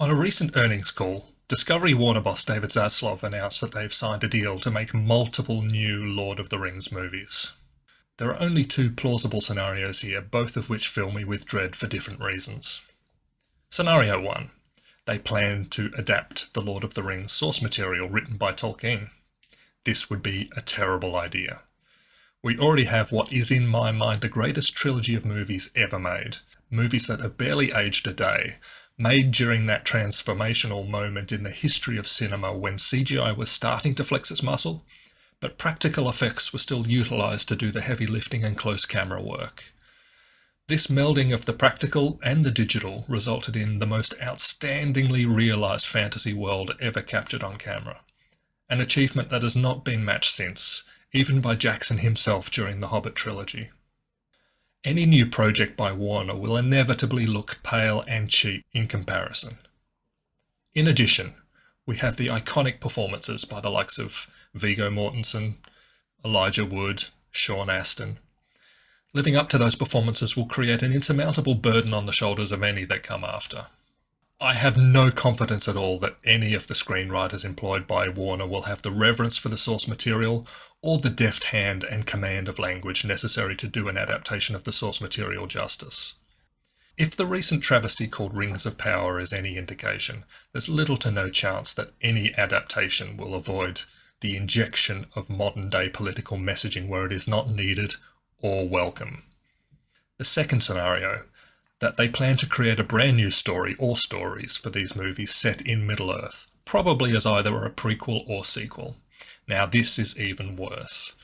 On a recent earnings call, Discovery Warner boss David Zaslov announced that they've signed a deal to make multiple new Lord of the Rings movies. There are only two plausible scenarios here, both of which fill me with dread for different reasons. Scenario 1. They plan to adapt the Lord of the Rings source material written by Tolkien. This would be a terrible idea. We already have what is in my mind the greatest trilogy of movies ever made. Movies that have barely aged a day, made during that transformational moment in the history of cinema when CGI was starting to flex its muscle, but practical effects were still utilised to do the heavy lifting and close camera work. This melding of the practical and the digital resulted in the most outstandingly realised fantasy world ever captured on camera, an achievement that has not been matched since, even by Jackson himself during the Hobbit trilogy. Any new project by Warner will inevitably look pale and cheap in comparison. In addition, we have the iconic performances by the likes of Viggo Mortensen, Elijah Wood, Sean Astin. Living up to those performances will create an insurmountable burden on the shoulders of any that come after. I have no confidence at all that any of the screenwriters employed by Warner will have the reverence for the source material or the deft hand and command of language necessary to do an adaptation of the source material justice. If the recent travesty called Rings of Power is any indication, there's little to no chance that any adaptation will avoid the injection of modern-day political messaging where it is not needed or welcome. The second scenario, that they plan to create a brand new story or stories for these movies set in Middle-earth, probably as either a prequel or sequel. Now this is even worse.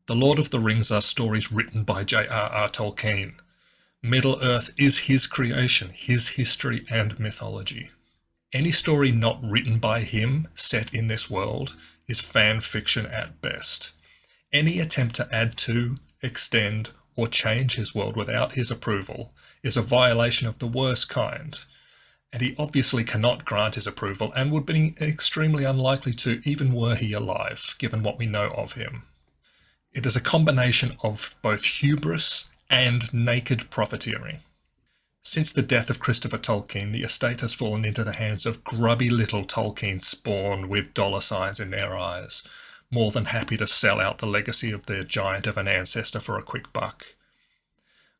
The Lord of the Rings are stories written by J.R.R. Tolkien. Middle-earth is his creation, his history and mythology. Any story not written by him, set in this world, is fan fiction at best. Any attempt to add to, extend, or change his world without his approval is a violation of the worst kind, and he obviously cannot grant his approval and would be extremely unlikely to, even were he alive, given what we know of him. It is a combination of both hubris and naked profiteering. Since the death of Christopher Tolkien, the estate has fallen into the hands of grubby little Tolkien spawn with dollar signs in their eyes, more than happy to sell out the legacy of their giant of an ancestor for a quick buck.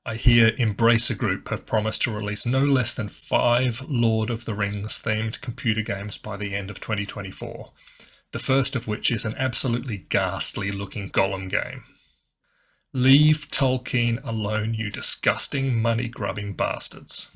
I hear Embracer Group have promised to release no less than 5 Lord of the Rings themed computer games by the end of 2024, the first of which is an absolutely ghastly looking Gollum game. Leave Tolkien alone, you disgusting money-grubbing bastards.